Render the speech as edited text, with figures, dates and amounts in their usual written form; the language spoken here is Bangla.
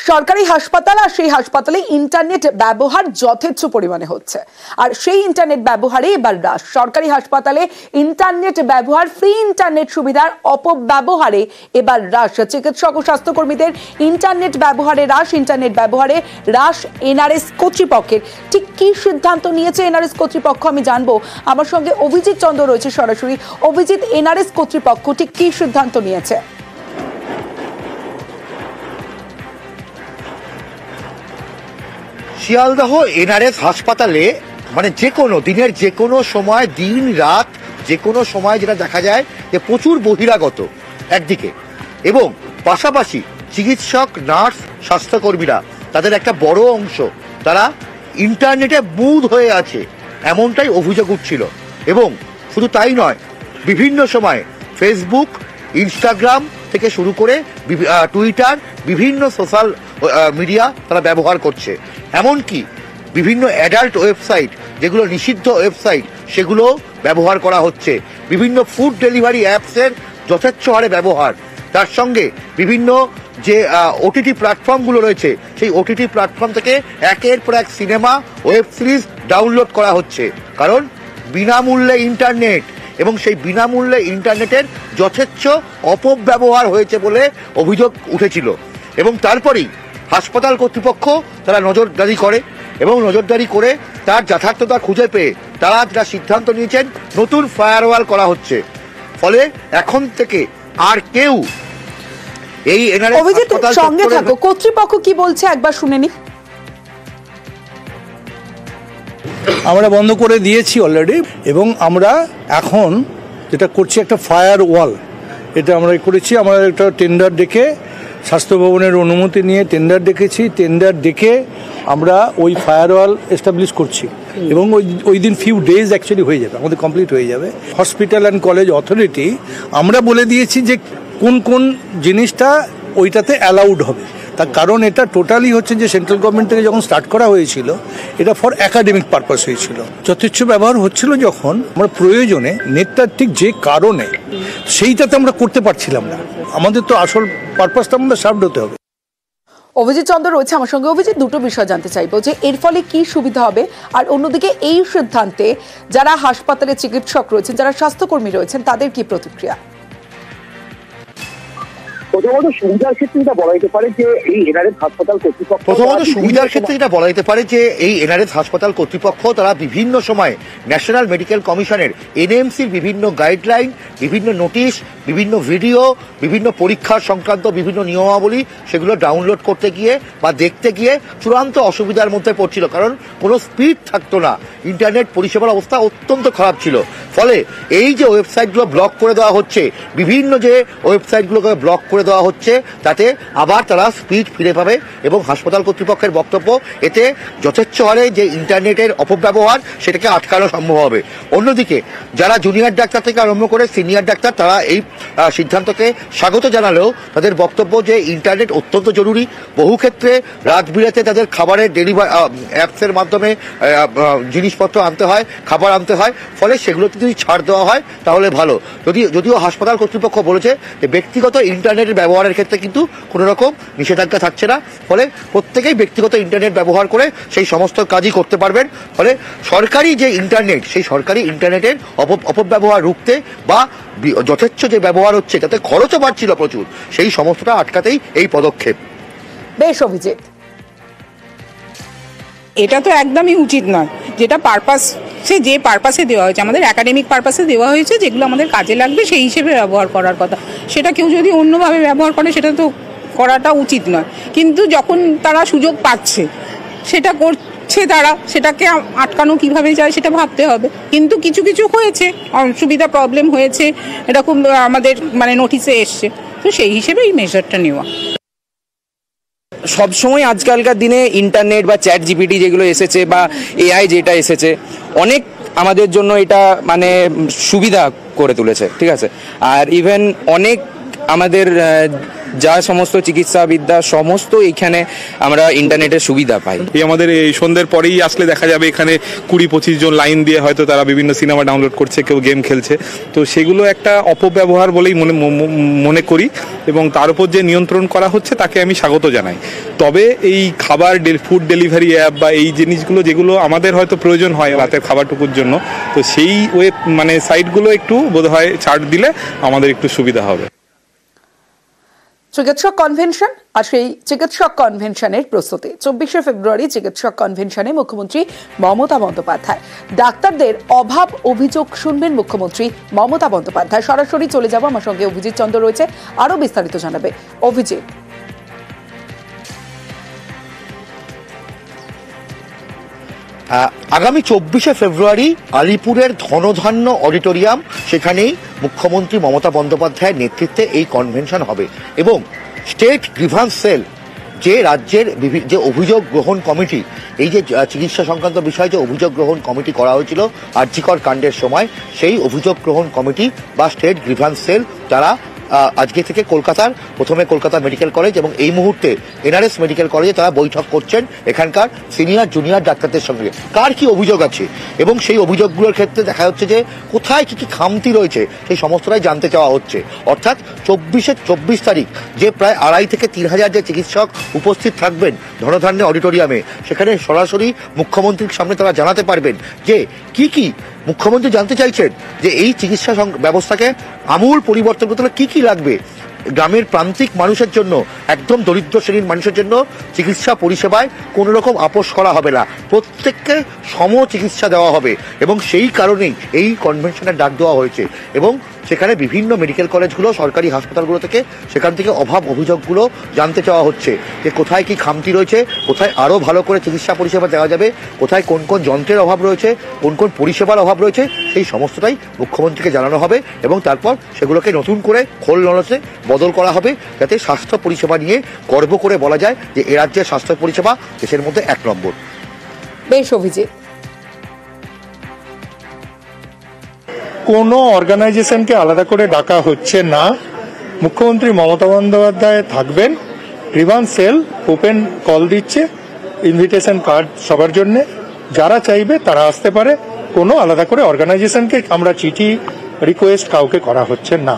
সরকারি হাসপাতাল আর সেই হাসপাতালে ইন্টারনেট ব্যবহার যথেচ্ছ পরিমাণে হচ্ছে, আর সেই ইন্টারনেট ব্যবহারে এবার হ্রাস। সরকারি হাসপাতালে ইন্টারনেট ব্যবহার, ফ্রি ইন্টারনেট সুবিধার অপব্যবহারে এবার হ্রাস। চিকিৎসক ও স্বাস্থ্যকর্মীদের ইন্টারনেট ব্যবহারে হ্রাস এনআরএস কর্তৃপক্ষের। ঠিক কি সিদ্ধান্ত নিয়েছে এনআরএস কর্তৃপক্ষ আমি জানবো। আমার সঙ্গে অভিজিৎ চন্দ্র রয়েছে সরাসরি। অভিজিৎ, এনআরএস কর্তৃপক্ষ ঠিক কি সিদ্ধান্ত নিয়েছে? শিয়ালদহ এনআরএস হাসপাতালে মানে যে কোনো দিনের যে কোনো সময়, দিন রাত যে কোনো সময় যেটা দেখা যায় যে প্রচুর বহিরাগত একদিকে, এবং পাশাপাশি চিকিৎসক, নার্স, স্বাস্থ্যকর্মীরা তাদের একটা বড় অংশ তারা ইন্টারনেটে বুঁদ হয়ে আছে, এমনটাই অভিযোগ উঠছিল। এবং শুধু তাই নয়, বিভিন্ন সময় ফেসবুক, ইনস্টাগ্রাম থেকে শুরু করে টুইটার, বিভিন্ন সোশ্যাল মিডিয়া তারা ব্যবহার করছে। এমনকি বিভিন্ন অ্যাডাল্ট ওয়েবসাইট, যেগুলো নিষিদ্ধ ওয়েবসাইট, সেগুলো ব্যবহার করা হচ্ছে। বিভিন্ন ফুড ডেলিভারি অ্যাপসের যথেচ্ছ হারে ব্যবহার, তার সঙ্গে বিভিন্ন যে ওটিটি প্ল্যাটফর্মগুলো রয়েছে, সেই ওটিটি প্ল্যাটফর্ম থেকে একের পর এক সিনেমা, ওয়েব সিরিজ ডাউনলোড করা হচ্ছে। কারণ বিনামূল্যে ইন্টারনেট, এবং সেই বিনামূল্যে ইন্টারনেটের যথেচ্ছ অপব্যবহার হয়েছে বলে অভিযোগ উঠেছিল। এবং তারপরেই হাসপাতাল কর্তৃপক্ষ তারা নজরদারি করে, এবং নজরদারি করে তার যথার্থতা খুঁজে পেয়ে তারা যেটা সিদ্ধান্ত নিয়েছেন, নতুন ফায়ারওয়াল করা হচ্ছে। ফলে এখন থেকে আর কেউ এই এনআরএস হাসপাতাল সঙ্গে থাকো, কর্তৃপক্ষ কি বলছে একবার শুনে নি। আমরা বন্ধ করে দিয়েছি অলরেডি, এবং আমরা এখন যেটা করছি একটা ফায়ার ওয়াল, এটা আমরা করেছি। আমরা একটা টেন্ডার ডেকে, স্বাস্থ্য ভবনের অনুমতি নিয়ে টেন্ডার ডেকেছি। টেন্ডার ডেকে আমরা ওই ফায়ার ওয়াল এস্টাবলিশ করছি, এবং ওই দিন ফিউ ডেজ অ্যাকচুয়ালি হয়ে যাবে, আমাদের কমপ্লিট হয়ে যাবে। হসপিটাল অ্যান্ড কলেজ অথরিটি আমরা বলে দিয়েছি যে কোন কোন জিনিসটা ওইটাতে অ্যালাউড হবে। তার কারণ এটা টোটালি হচ্ছে যে সেন্ট্রাল গভর্নমেন্ট থেকে যখন স্টার্ট করা হয়েছিল, এটা ফর একাডেমিক পারপাস হয়েছিল। যথেচ্ছ ব্যবহার হচ্ছিল যখন আমরা প্রয়োজনে নেটটার ঠিক যে কারণে সেইটাতে আমরা করতে পারছিলাম না। আমাদের তো আসল পারপাসটা আমাদের সার্ভড হতে হবে। অভিজিৎ চন্দ্র রয়েছে আমার সঙ্গে। অভিজিৎ, দুটো বিষয় জানতে চাইবো যে এর ফলে কি সুবিধা হবে, আর অন্যদিকে এই সিদ্ধান্তে যারা হাসপাতালে চিকিৎসক রয়েছেন, যারা স্বাস্থ্যকর্মী রয়েছেন, তাদের কি প্রতিক্রিয়া? প্রথমত সুবিধার ক্ষেত্রে যেটা বলা যেতে পারে যে এই এনআরএস হাসপাতাল কর্তৃপক্ষ তারা বিভিন্ন সময় ন্যাশনাল মেডিকেল কমিশনের, এনএমসির বিভিন্ন গাইডলাইন, বিভিন্ন নোটিশ, বিভিন্ন ভিডিও, বিভিন্ন পরীক্ষা সংক্রান্ত বিভিন্ন নিয়মাবলী, সেগুলো ডাউনলোড করতে গিয়ে বা দেখতে গিয়ে চূড়ান্ত অসুবিধার মধ্যে পড়ছিল। কারণ কোনো স্পিড থাকতো না, ইন্টারনেট পরিষেবার অবস্থা অত্যন্ত খারাপ ছিল। ফলে এই যে ওয়েবসাইটগুলো ব্লক করে দেওয়া হচ্ছে, বিভিন্ন যে ওয়েবসাইটগুলোকে ব্লক করে দেওয়া হচ্ছে, তাতে আবার তারা স্পিড ফিরে পাবে। এবং হাসপাতাল কর্তৃপক্ষের বক্তব্য, এতে যথেচ্ছ হারে যে ইন্টারনেটের অপব্যবহার, সেটাকে আটকানো সম্ভব হবে। অন্যদিকে যারা জুনিয়র ডাক্তার থেকে আরম্ভ করে সিনিয়র ডাক্তার, তারা এই সিদ্ধান্তকে স্বাগত জানালেও তাদের বক্তব্য যে ইন্টারনেট অত্যন্ত জরুরি। বহু ক্ষেত্রে রাত বিরাতে তাদের খাবারের ডেলিভারি অ্যাপসের মাধ্যমে জিনিসপত্র আনতে হয়, খাবার আনতে হয়। ফলে সেগুলোতে যদি ছাড় দেওয়া হয় তাহলে ভালো। যদিও হাসপাতাল কর্তৃপক্ষ বলেছে যে ব্যক্তিগত ইন্টারনেট ব্যবহারের ক্ষেত্রে কিন্তু কোনো রকম নিষেধাজ্ঞা থাকছে না। ফলে প্রত্যেকেই ব্যক্তিগত ইন্টারনেট ব্যবহার করে সেই সমস্ত কাজই করতে পারবেন। ফলে সরকারি যে ইন্টারনেট, সেই সরকারি ইন্টারনেটের অপব্যবহার রুখতে বা যথেচ্ছ যে ব্যবহার হচ্ছে, তাতে খরচও বাড়ছিল প্রচুর, সেই সমস্তটা আটকাতেই এই পদক্ষেপ। বেশ অভিজিৎ, এটা তো একদমই উচিত নয়। যেটা পারপাস, যে পারপাসে দেওয়া হয়েছে, আমাদের একাডেমিক পারপাসে দেওয়া হয়েছে, যেগুলো আমাদের কাজে লাগবে সেই হিসেবে ব্যবহার করার কথা। সেটা কেউ যদি অন্যভাবে ব্যবহার করে, সেটা তো করাটা উচিত নয়। কিন্তু যখন তারা সুযোগ পাচ্ছে, সেটা করছে তারা, সেটাকে আটকানো কিভাবে যায় সেটা ভাবতে হবে। কিন্তু কিছু কিছু হয়েছে, অসুবিধা, প্রবলেম হয়েছে, এরকম আমাদের মানে নোটিশে এসছে, তো সেই হিসেবে এই মেজারটা নেওয়া। সবসময় আজকালকার দিনে ইন্টারনেট বা চ্যাট জিপিটি যেগুলো এসেছে, বা এআই যেটা এসেছে, অনেক আমাদের জন্য এটা মানে সুবিধা করে তুলেছে, ঠিক আছে। আর ইভেন অনেক আমাদের যা সমস্ত চিকিৎসাবিদ্যা সমস্ত এইখানে আমরা ইন্টারনেটের সুবিধা পাই। এই আমাদের এই সন্ধ্যের পরেই আসলে দেখা যাবে এখানে 20-25 জন লাইন দিয়ে হয়তো তারা বিভিন্ন সিনেমা ডাউনলোড করছে, কেউ গেম খেলছে। তো সেগুলো একটা অপব্যবহার বলেই মনে করি, এবং তার উপর যে নিয়ন্ত্রণ করা হচ্ছে তাকে আমি স্বাগত জানাই। তবে এই খাবার ফুড ডেলিভারি অ্যাপ বা এই জিনিসগুলো যেগুলো আমাদের হয়তো প্রয়োজন হয় রাতের খাবারটুকুর জন্য, তো সেই সাইটগুলো একটু বোধহয় ছাড় দিলে আমাদের একটু সুবিধা হবে। চিকিৎসক কনভেনশন আর সেই চিকিৎসক কনভেনশনের প্রস্তুতি। 24শে ফেব্রুয়ারি চিকিৎসক কনভেনশনে মুখ্যমন্ত্রী মমতা বন্দ্যোপাধ্যায় ডাক্তারদের অভাব অভিযোগ শুনবেন মুখ্যমন্ত্রী মমতা বন্দ্যোপাধ্যায়। সরাসরি চলে যাব, আমার সঙ্গে অভিজিৎ চন্দ্র রয়েছে, আরো বিস্তারিত জানাবে অভিজিৎ। আগামী 24শে ফেব্রুয়ারি আলিপুরের ধনধান্য অডিটোরিয়াম, সেখানেই মুখ্যমন্ত্রী মমতা বন্দ্যোপাধ্যায়ের নেতৃত্বে এই কনভেনশন হবে এবং স্টেট গ্রিভান্স সেল, যে রাজ্যের যে অভিযোগ গ্রহণ কমিটি, এই যে চিকিৎসা সংক্রান্ত বিষয়ে যে অভিযোগ গ্রহণ কমিটি করা হয়েছিল আরজিকর কাণ্ডের সময়, সেই অভিযোগ গ্রহণ কমিটি বা স্টেট গ্রিভান্স সেল তারা আজকে থেকে প্রথমে কলকাতা মেডিকেল কলেজ এবং এই মুহূর্তে এনআরএস মেডিকেল কলেজে তারা বৈঠক করছেন এখানকার সিনিয়র জুনিয়র ডাক্তারদের সঙ্গে। কার কি অভিযোগ আছে এবং সেই অভিযোগগুলোর ক্ষেত্রে দেখা যাচ্ছে যে কোথায় কি কি খামতি রয়েছে সেই সমস্তটাই জানতে চাওয়া হচ্ছে। অর্থাৎ 24 তারিখ যে প্রায় 2,500 থেকে 3,000 যে চিকিৎসক উপস্থিত থাকবেন ধনধান্য অডিটোরিয়ামে, সেখানে সরাসরি মুখ্যমন্ত্রীর সামনে তারা জানাতে পারবেন যে কি কি মুখ্যমন্ত্রী জানতে চাইছেন, যে এই চিকিৎসা ব্যবস্থাকে আমূল পরিবর্তন করতে হলে কি কি লাগবে। গ্রামের প্রান্তিক মানুষের জন্য, একদম দরিদ্র শ্রেণীর মানুষের জন্য চিকিৎসা পরিষেবায় কোনো রকম আপোষ করা হবে না, প্রত্যেককে সম চিকিৎসা দেওয়া হবে এবং সেই কারণেই এই কনভেনশনের ডাক দেওয়া হয়েছে। এবং সেখানে বিভিন্ন মেডিকেল কলেজগুলো, সরকারি হাসপাতালগুলো থেকে সেখান থেকে অভাব অভিযোগগুলো জানতে চাওয়া হচ্ছে যে কোথায় কি খামতি রয়েছে, কোথায় আরও ভালো করে চিকিৎসা পরিষেবা দেওয়া যাবে, কোথায় কোন কোন যন্ত্রের অভাব রয়েছে, কোন কোন পরিষেবার অভাব রয়েছে, সেই সমস্তটাই মুখ্যমন্ত্রীকে জানানো হবে এবং তারপর সেগুলোকে নতুন করে খোল নলসে বদল করা হবে, যাতে স্বাস্থ্য পরিষেবা নিয়ে গর্ব করে বলা যায় যে এ রাজ্যের স্বাস্থ্য পরিষেবা দেশের মধ্যে 1 নম্বর। বেশ অভিজিৎ। কোনো অর্গানাইজেশনকে আলাদা করে ডাকা হচ্ছে না। মুখ্যমন্ত্রী মমতা বন্দ্যোপাধ্যায় থাকবেন, গ্রিভান্স সেল ওপেন কল দিচ্ছে, ইনভিটেশন কার্ড সবার জন্য, যারা চাইবে তারা আসতে পারে। কোনো আলাদা করে অর্গানাইজেশনকে আমরা চিঠি রিকোয়েস্ট কাউকে করা হচ্ছে না।